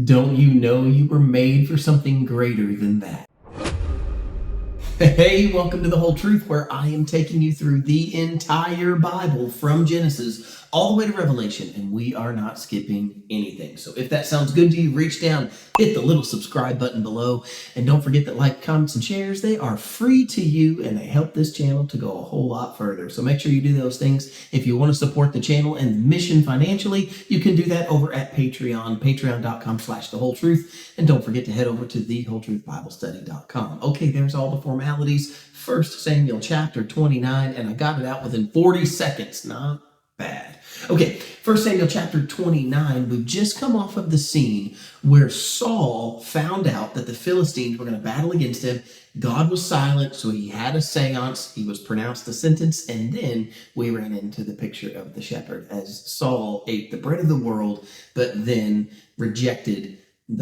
Don't you know you were made for something greater than that? Hey, welcome to The Whole Truth, where I am taking you through the entire Bible from Genesis all the way to Revelation, and we are not skipping anything. So if that sounds good to you, reach down, hit the little subscribe button below, and don't forget that like, comments, and shares, they are free to you, and they help this channel to go a whole lot further. So make sure you do those things. If you want to support the channel and the mission financially, you can do that over at Patreon, patreon.com/thewholetruth, and don't forget to head over to thewholetruthbiblestudy.com. Okay, there's all the formalities. 1 Samuel chapter 29, and I got it out within 40 seconds. Not bad. Okay, 1 Samuel chapter 29, we've just come off of the scene where Saul found out that the Philistines were going to battle against him. God was silent, so he had a seance. He was pronounced the sentence, and then we ran into the picture of the shepherd as Saul ate the bread of the world, but then rejected he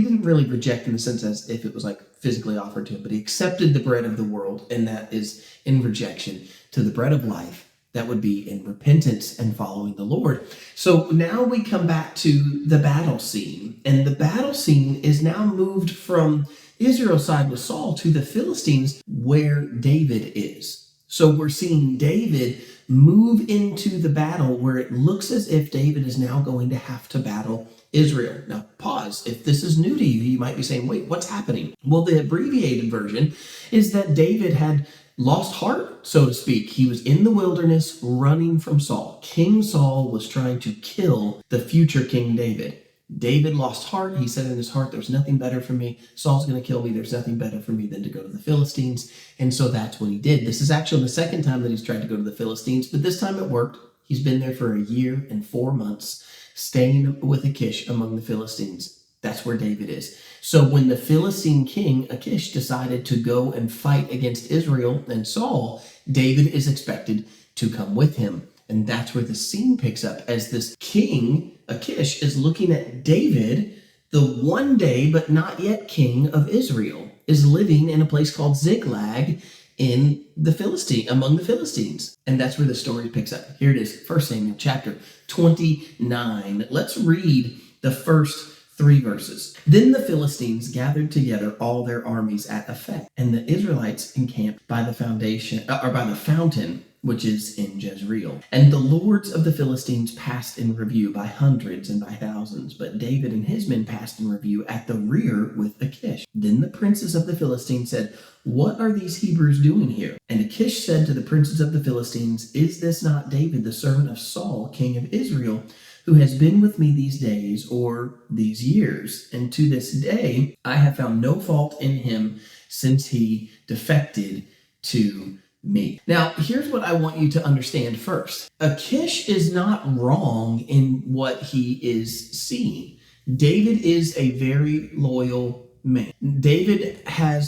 didn't really reject in the sense as if it was like physically offered to him, but he accepted the bread of the world, and that is in rejection to the bread of life. That would be in repentance and following the Lord. So now we come back to the battle scene, and the battle scene is now moved from Israel's side with Saul to the Philistines where David is. So we're seeing David move into the battle where it looks as if David is now going to have to battle Israel. Now pause. If this is new to you, you might be saying, wait, what's happening? Well, the abbreviated version is that David had lost heart, so to speak. He was in the wilderness running from Saul. King Saul was trying to kill the future King David. David lost heart. He said in his heart, there's nothing better for me. Saul's going to kill me. There's nothing better for me than to go to the Philistines. And so that's what he did. This is actually the second time that he's tried to go to the Philistines, but this time it worked. He's been there for 1 year and 4 months, staying with Achish among the Philistines. That's where David is. So when the Philistine king, Achish, decided to go and fight against Israel and Saul, David is expected to come with him. And that's where the scene picks up as this king, Achish, is looking at David, the one day but not yet king of Israel, is living in a place called Ziklag in the among the Philistines. And that's where the story picks up. Here it is, 1 Samuel chapter 29. Let's read the first 3 verses. Then the Philistines gathered together all their armies at Aphek, and the Israelites encamped by the fountain, which is in Jezreel. And the lords of the Philistines passed in review by hundreds and by thousands, but David and his men passed in review at the rear with Achish. Then the princes of the Philistines said, "What are these Hebrews doing here?" And Achish said to the princes of the Philistines, "Is this not David, the servant of Saul, king of Israel, who has been with me these days or these years? And to this day I have found no fault in him since he defected to me." Now, here's what I want you to understand first. Achish is not wrong in what he is seeing. David is a very loyal man. David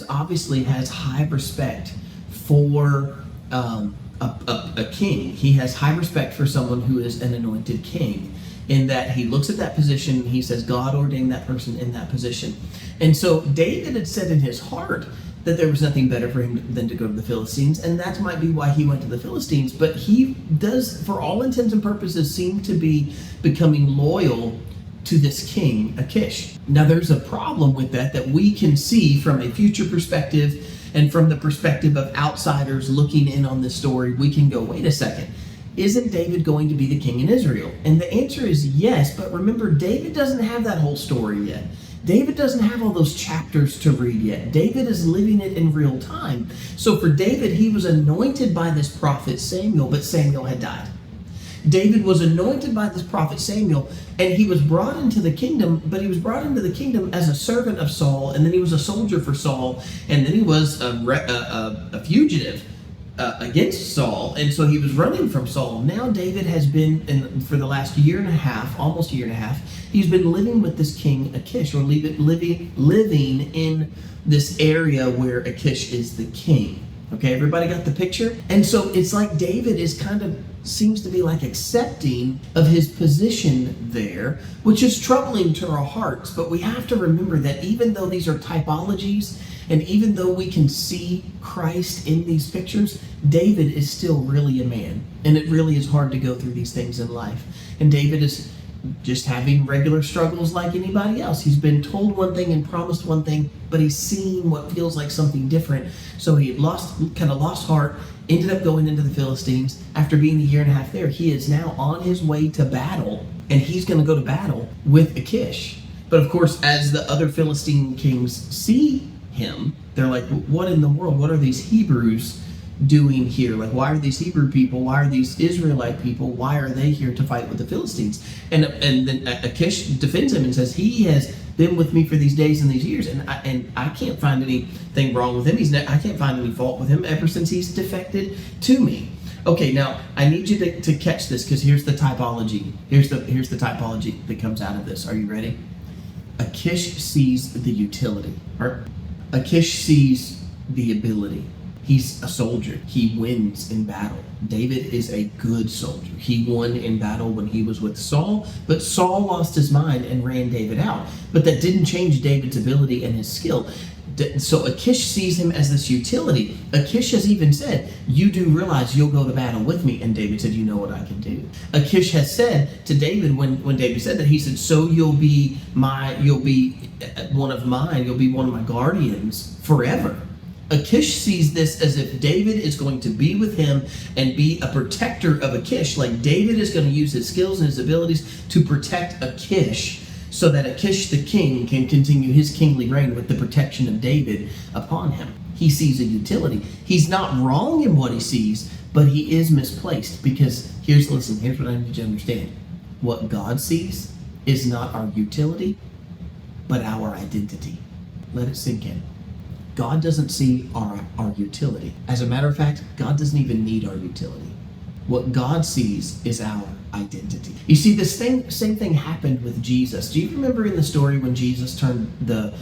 obviously has high respect for a king. He has high respect for someone who is an anointed king, in that he looks at that position and he says, God ordained that person in that position. And so David had said in his heart that there was nothing better for him than to go to the Philistines, and that might be why he went to the Philistines. But he does, for all intents and purposes, seem to be becoming loyal to this king, Achish. Now there's a problem with that we can see from a future perspective, and from the perspective of outsiders looking in on this story. We can go, wait a second, isn't David going to be the king in Israel? And the answer is yes, but remember, David doesn't have that whole story yet. David doesn't have all those chapters to read yet. David is living it in real time. So for David, he was anointed by this prophet Samuel, but Samuel had died. David was anointed by this prophet Samuel, and he was brought into the kingdom, but he was brought into the kingdom as a servant of Saul, and then he was a soldier for Saul, and then he was a fugitive against Saul, and so he was running from Saul. Now David has been, for the last year and a half, almost a year and a half, he's been living with this king Achish, or living in this area where Achish is the king. Okay, everybody got the picture? And so it's like David is seems to be like accepting of his position there, which is troubling to our hearts. But we have to remember that even though these are typologies, and even though we can see Christ in these pictures, David is still really a man. And it really is hard to go through these things in life. And David is just having regular struggles like anybody else. He's been told one thing and promised one thing, but he's seen what feels like something different. So he had lost heart, ended up going into the Philistines. After being a year and a half there, he is now on his way to battle, and he's going to go to battle with Achish. But of course, as the other Philistine kings see him, they're like, what in the world? What are these Hebrews doing here? Like, why are these Hebrew people, why are these Israelite people, why are they here to fight with the Philistines? And then Achish defends him and says, he has been with me for these days and these years, and I can't find anything wrong with him. I can't find any fault with him ever since he's defected to me. Okay, now I need you to catch this, because here's the typology. Here's the typology that comes out of this. Are you ready? Achish sees the utility. Or Achish sees the ability. He's a soldier. He wins in battle. David is a good soldier. He won in battle when he was with Saul, but Saul lost his mind and ran David out. But that didn't change David's ability and his skill. So Achish sees him as this utility. Achish has even said, you do realize you'll go to battle with me. And David said, you know what I can do. Achish has said to David, when David said that, he said, so you'll be one of my guardians forever. Achish sees this as if David is going to be with him and be a protector of Achish. Like David is going to use his skills and his abilities to protect Achish, so that Achish the king can continue his kingly reign with the protection of David upon him. He sees a utility. He's not wrong in what he sees, but he is misplaced, because here's what I need you to understand. What God sees is not our utility, but our identity. Let it sink in. God doesn't see our utility. As a matter of fact, God doesn't even need our utility. What God sees is our identity. You see, this same thing happened with Jesus. Do you remember in the story when Jesus turned the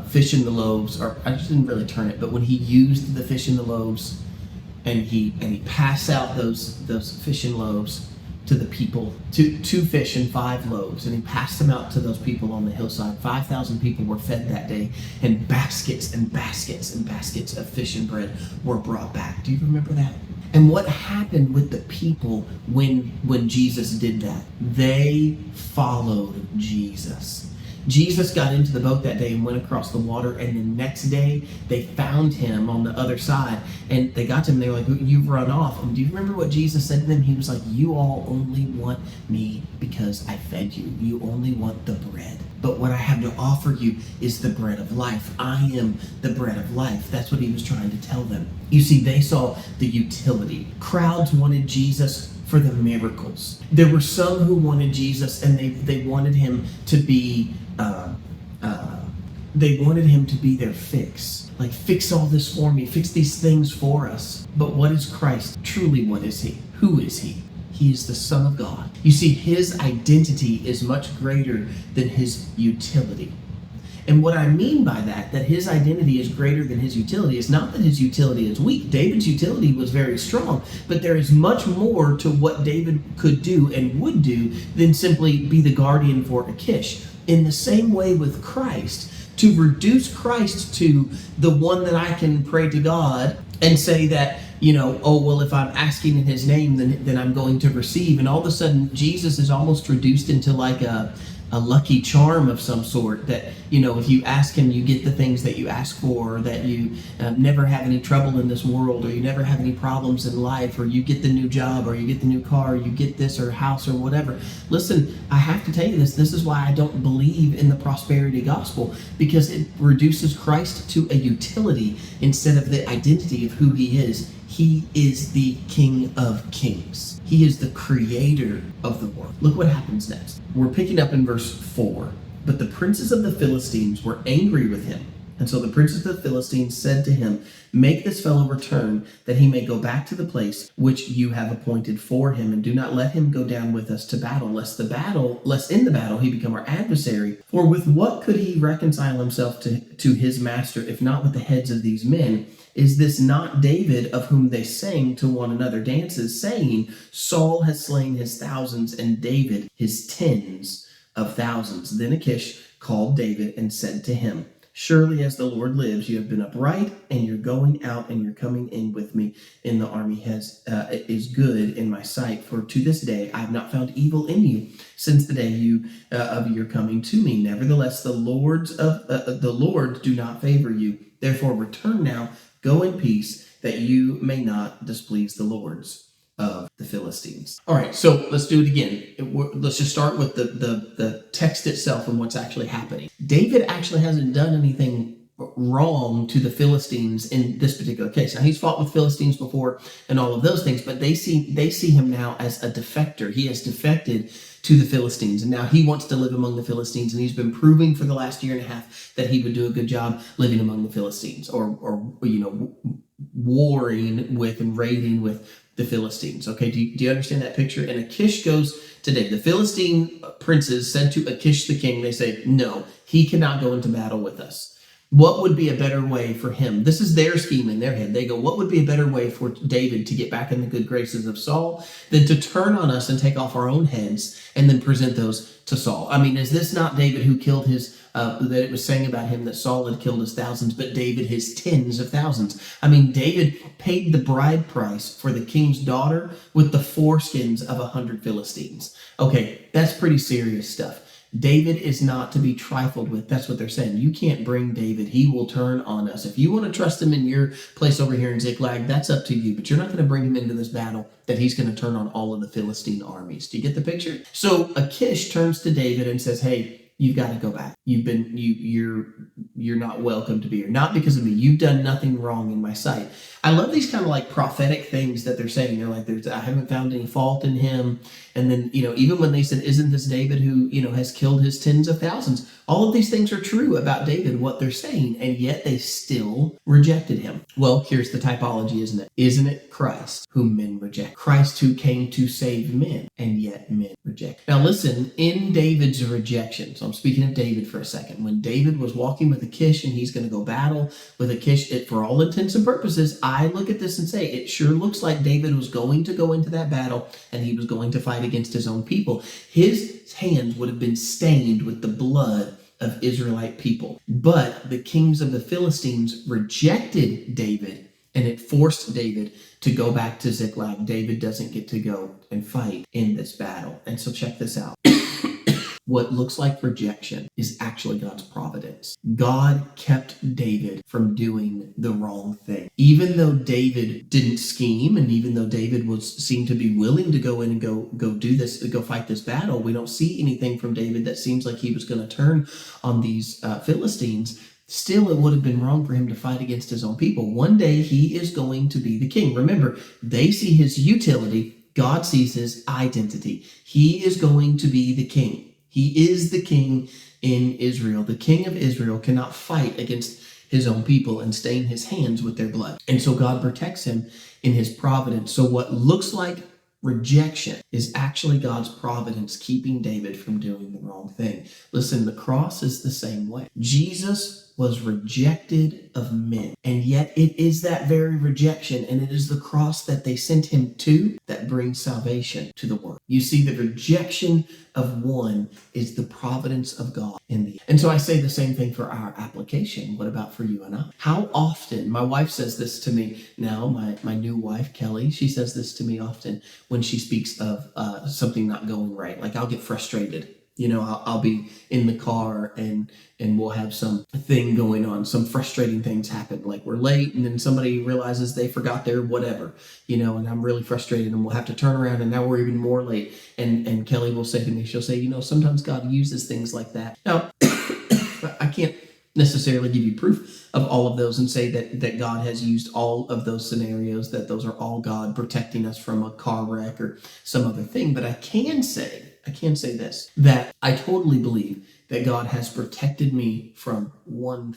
fish and the loaves, or I just didn't really turn it, but when he used the fish and the loaves, and he passed out those fish and loaves to the people, two fish and 5 loaves, and he passed them out to those people on the hillside. 5,000 people were fed that day, and baskets and baskets and baskets of fish and bread were brought back. Do you remember that? And what happened with the people when Jesus did that? They followed Jesus. Jesus got into the boat that day and went across the water, and the next day they found him on the other side, and they got to him. They were like, you've run off. And do you remember what Jesus said to them? He was like, you all only want me because I fed you. You only want the bread. But what I have to offer you is the bread of life. I am the bread of life. That's what he was trying to tell them. You see, they saw the utility. Crowds wanted Jesus for the miracles. There were some who wanted Jesus, and they wanted him to be their fix. Like, fix all this for me, fix these things for us. But what is Christ? Truly, what is he? Who is he? He is the Son of God. You see, his identity is much greater than his utility. And what I mean by that his identity is greater than his utility, is not that his utility is weak. David's utility was very strong, but there is much more to what David could do and would do than simply be the guardian for Achish. In the same way with Christ, to reduce Christ to the one that I can pray to God and say that, oh, well, if I'm asking in his name, then I'm going to receive. And all of a sudden, Jesus is almost reduced into like a lucky charm of some sort, that, if you ask him, you get the things that you ask for, or that you never have any trouble in this world, or you never have any problems in life, or you get the new job, or you get the new car, or you get this or house or whatever. Listen, I have to tell you this. This is why I don't believe in the prosperity gospel, because it reduces Christ to a utility instead of the identity of who he is. He is the King of Kings. He is the creator of the world. Look what happens next. We're picking up in verse 4. But the princes of the Philistines were angry with him. And so the princes of the Philistines said to him, make this fellow return, that he may go back to the place which you have appointed for him, and do not let him go down with us to battle, lest in the battle he become our adversary. For with what could he reconcile himself to his master, if not with the heads of these men? Is this not David, of whom they sang to one another dances, saying, Saul has slain his thousands, and David his tens of thousands? Then Achish called David and said to him, Surely as the Lord lives, you have been upright, and you're going out and you're coming in with me in the army is good in my sight. For to this day I have not found evil in you since the day of your coming to me. Nevertheless, the Lord do not favor you. Therefore, return now, go in peace, that you may not displease the lords of the Philistines. All right, so let's do it again. Let's just start with the text itself and what's actually happening. David actually hasn't done anything wrong to the Philistines in this particular case. Now, he's fought with Philistines before and all of those things, but they see him now as a defector. He has defected to the Philistines, and now he wants to live among the Philistines, and he's been proving for the last year and a half that he would do a good job living among the Philistines, or warring with and raiding with the Philistines. Okay, do you understand that picture? And Achish goes to David. The Philistine princes said to Achish the king, they say, no, he cannot go into battle with us. What would be a better way for him? This is their scheme in their head. They go, what would be a better way for David to get back in the good graces of Saul than to turn on us and take off our own heads and then present those to Saul? I mean, is this not David who killed that it was saying about him that Saul had killed his thousands, but David his tens of thousands? I mean, David paid the bride price for the king's daughter with the foreskins of 100 Philistines. Okay, that's pretty serious stuff. David is not to be trifled with. That's what they're saying. You can't bring David. He will turn on us. If you want to trust him in your place over here in Ziklag, that's up to you. But you're not going to bring him into this battle that he's going to turn on all of the Philistine armies. Do you get the picture? So Achish turns to David and says, hey, you've got to go back. You're not welcome to be here. Not because of me. You've done nothing wrong in my sight. I love these kind of like prophetic things that they're saying. They're like, I haven't found any fault in him. And then, even when they said, isn't this David who, has killed his tens of thousands? All of these things are true about David, what they're saying, and yet they still rejected him. Well, here's the typology, isn't it? Isn't it Christ whom men reject? Christ who came to save men, and yet men reject. Now listen, in David's rejection, so I'm speaking of David for a second, when David was walking with Achish and he's going to go battle with Achish, for all intents and purposes, I look at this and say, it sure looks like David was going to go into that battle and he was going to fight against his own people. His hands would have been stained with the blood of Israelite people. But the kings of the Philistines rejected David, and it forced David to go back to Ziklag. David doesn't get to go and fight in this battle. And so check this out. What looks like rejection is actually God's providence. God kept David from doing the wrong thing. Even though David didn't scheme, and even though David seemed to be willing to go in and go fight this battle, we don't see anything from David that seems like he was going to turn on these Philistines. Still, it would have been wrong for him to fight against his own people. One day, he is going to be the king. Remember, they see his utility. God sees his identity. He is going to be the king. He is the king in Israel. The king of Israel cannot fight against his own people and stain his hands with their blood. And so God protects him in his providence. So what looks like rejection is actually God's providence keeping David from doing the wrong thing. Listen, the cross is the same way. Jesus was rejected of men, and yet it is that very rejection, and it is the cross that they sent him to that brings salvation to the world. You see, the rejection of one is the providence of God in the end. And so I say the same thing for our application. What about for you and I? How often, my wife says this to me now, my new wife, Kelly, she says this to me often when she speaks of something not going right. Like I'll get frustrated. I'll be in the car and we'll have some thing going on. Some frustrating things happen. Like we're late and then somebody realizes they forgot their whatever, and I'm really frustrated and we'll have to turn around and now we're even more late. And Kelly will say to me, she'll say, sometimes God uses things like that. Now, I can't necessarily give you proof of all of those and say that God has used all of those scenarios, that those are all God protecting us from a car wreck or some other thing. But I can say this, that I totally believe that God has protected me from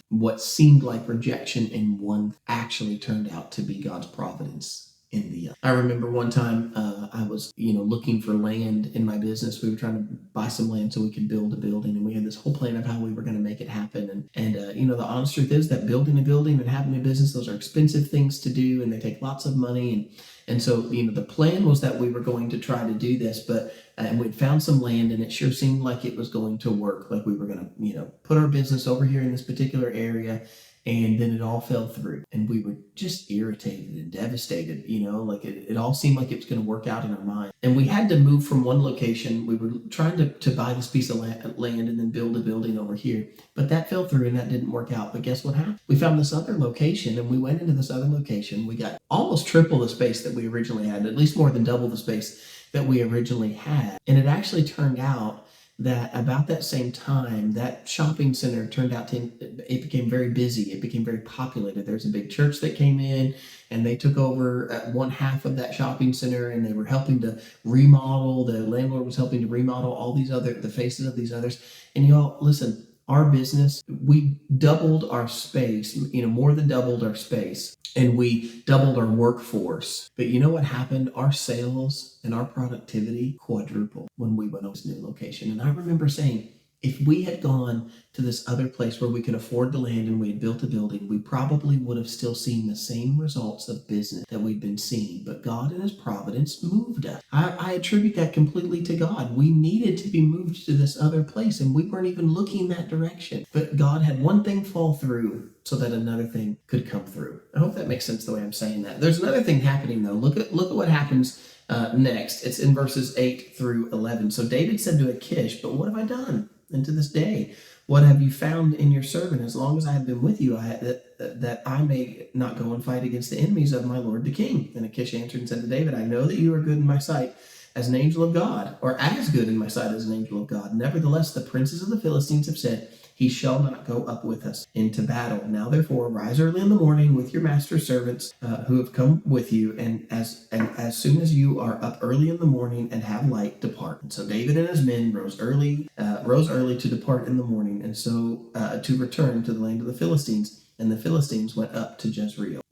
what seemed like rejection, and one actually turned out to be God's providence in the other. I remember one time I was, looking for land in my business. We were trying to buy some land so we could build a building, and we had this whole plan of how we were going to make it happen. And the honest truth is that building a building and having a business, those are expensive things to do, and they take lots of money. And so, the plan was that we were going to try to do this, but and we'd found some land, and it sure seemed like it was going to work, like we were going to, put our business over here in this particular area. And then it all fell through, and we were just irritated and devastated, like it all seemed like it was going to work out in our mind. And we had to move from one location. We were trying to buy this piece of land and then build a building over here, but that fell through and that didn't work out. But guess what happened? We found this other location, and we went into this other location. We got almost triple the space that we originally had, at least more than double the space that we originally had. And it actually turned out that about that same time, that shopping center it became very busy. It became very populated. There's a big church that came in, and they took over one half of that shopping center, and they were helping to remodel. The landlord was helping to remodel all the faces of these others. And y'all, listen, our business, we doubled our space, more than doubled our space, and we doubled our workforce. But you know what happened? Our sales and our productivity quadrupled when we went to this new location. And I remember saying, if we had gone to this other place where we could afford the land and we had built a building, we probably would have still seen the same results of business that we'd been seeing. But God in His providence moved us. I attribute that completely to God. We needed to be moved to this other place, and we weren't even looking that direction. But God had one thing fall through so that another thing could come through. I hope that makes sense the way I'm saying that. There's another thing happening though. Look at what happens next. It's in verses 8 through 11. So David said to Achish, "But what have I done? And to this day, what have you found in your servant? As long as I have been with you, that I may not go and fight against the enemies of my lord the king." And Achish answered and said to David, "I know that you are good in my sight as an angel of God, or as good in my sight as an angel of God. Nevertheless, the princes of the Philistines have said, he shall not go up with us into battle. Now therefore rise early in the morning with your master's servants who have come with you, and as soon as you are up early in the morning and have light, depart." And so David and his men rose early to depart in the morning, and so to return to the land of the Philistines. And the Philistines went up to Jezreel.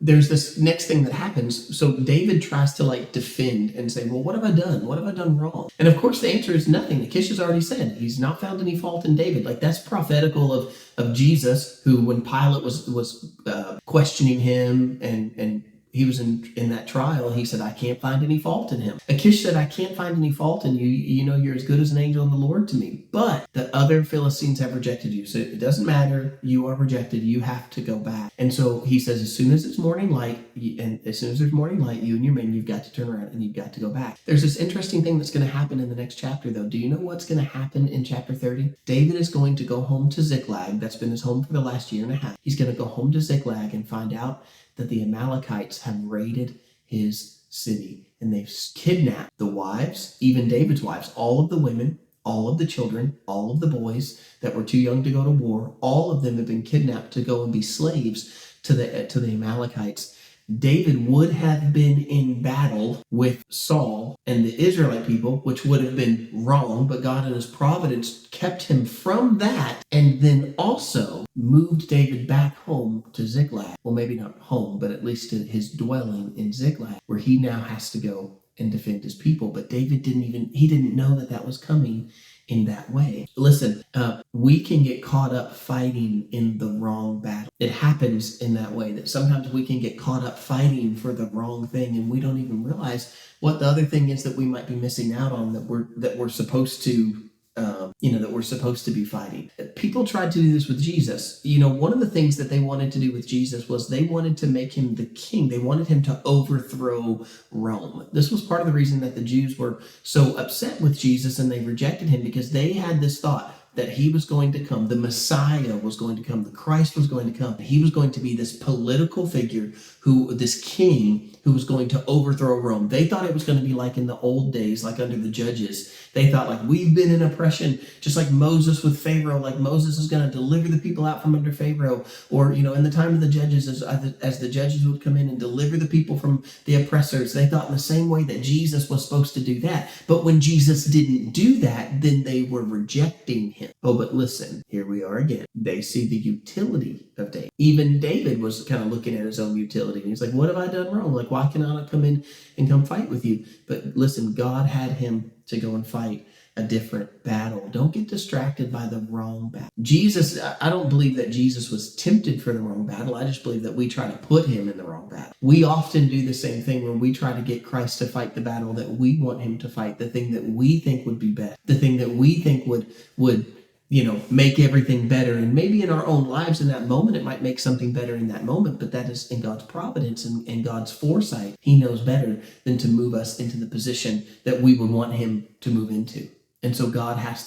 There's this next thing that happens. So David tries to defend and say, well, what have I done? What have I done wrong? And of course the answer is nothing. Achish has already said he's not found any fault in David. That's prophetical of Jesus, who when Pilate was questioning him and he was in that trial, he said, "I can't find any fault in him." Achish said, "I can't find any fault in you. You're as good as an angel of the Lord to me. But the other Philistines have rejected you. So it doesn't matter. You are rejected. You have to go back." And so he says, as soon as it's morning light, and as soon as there's morning light, you and your men, you've got to turn around and you've got to go back. There's this interesting thing that's going to happen in the next chapter, though. Do you know what's going to happen in chapter 30? David is going to go home to Ziklag. That's been his home for the last year and a half. He's going to go home to Ziklag and find out that the Amalekites have raided his city, and they've kidnapped the wives, even David's wives, all of the women, all of the children, all of the boys that were too young to go to war. All of them have been kidnapped to go and be slaves to the Amalekites. David would have been in battle with Saul and the Israelite people, which would have been wrong, but God in His providence kept him from that, and then also moved David back home to Ziklag. Well, maybe not home, but at least to his dwelling in Ziklag, where he now has to go and defend his people. But David didn't know that was coming in that way. Listen, we can get caught up fighting in the wrong battle. It happens in that way, that sometimes we can get caught up fighting for the wrong thing, and we don't even realize what the other thing is that we might be missing out on, that we're supposed to that we're supposed to be fighting. People tried to do this with Jesus. One of the things that they wanted to do with Jesus was they wanted to make him the king. They wanted him to overthrow Rome. This was part of the reason that the Jews were so upset with Jesus and they rejected him, because they had this thought that he was going to come, the Messiah was going to come, the Christ was going to come. He was going to be this political figure, this king who was going to overthrow Rome. They thought it was going to be like in the old days, like under the judges. They thought we've been in oppression, just like Moses with Pharaoh, like Moses is going to deliver the people out from under Pharaoh. Or, in the time of the judges, as the judges would come in and deliver the people from the oppressors, they thought in the same way that Jesus was supposed to do that. But when Jesus didn't do that, then they were rejecting him. Oh, but listen, here we are again. They see the utility of David. Even David was kind of looking at his own utility. And he's like, what have I done wrong? Why can I not come in and come fight with you? But listen, God had him to go and fight a different battle. Don't get distracted by the wrong battle. Jesus, I don't believe that Jesus was tempted for the wrong battle. I just believe that we try to put him in the wrong battle. We often do the same thing where we try to get Christ to fight the battle that we want him to fight, the thing that we think would be best, the thing that we think would make everything better. And maybe in our own lives in that moment, it might make something better in that moment, but that is in God's providence and God's foresight. He knows better than to move us into the position that we would want him to move into. And so God has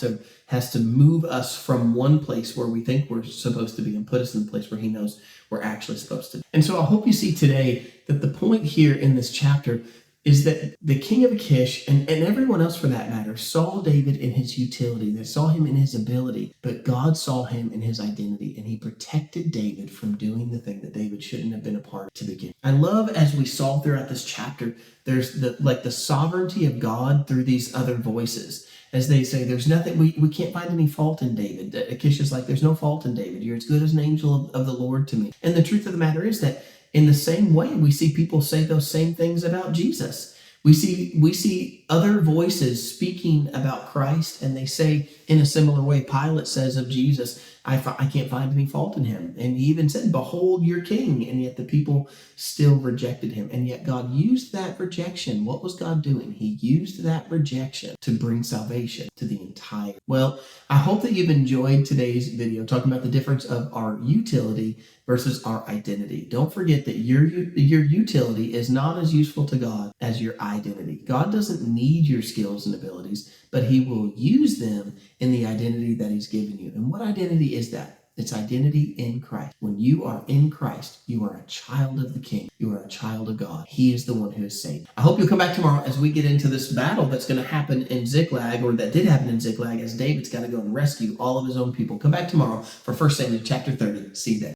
to move us from one place where we think we're supposed to be and put us in the place where he knows we're actually supposed to be. And so I hope you see today that the point here in this chapter is that the king of Achish, and everyone else for that matter, saw David in his utility. They saw him in his ability, but God saw him in his identity, and he protected David from doing the thing that David shouldn't have been a part of to begin. I love, as we saw throughout this chapter, there's the sovereignty of God through these other voices. As they say, there's nothing, we can't find any fault in David. Achish is like, there's no fault in David. You're as good as an angel of the Lord to me. And the truth of the matter is that in the same way, we see people say those same things about Jesus. We see other voices speaking about Christ, and they say in a similar way, Pilate says of Jesus, I can't find any fault in him. And he even said, behold your king. And yet the people still rejected him. And yet God used that rejection. What was God doing? He used that rejection to bring salvation to the entire. Well, I hope that you've enjoyed today's video talking about the difference of our utility versus our identity. Don't forget that your utility is not as useful to God as your identity. God doesn't need your skills and abilities, but he will use them in the identity that he's given you. And what identity is that? It's identity in Christ. When you are in Christ, you are a child of the King. You are a child of God. He is the one who is saved. I hope you'll come back tomorrow as we get into this battle that's going to happen in Ziklag, or that did happen in Ziklag, as David's got to go and rescue all of his own people. Come back tomorrow for 1 Samuel chapter 30. See you then.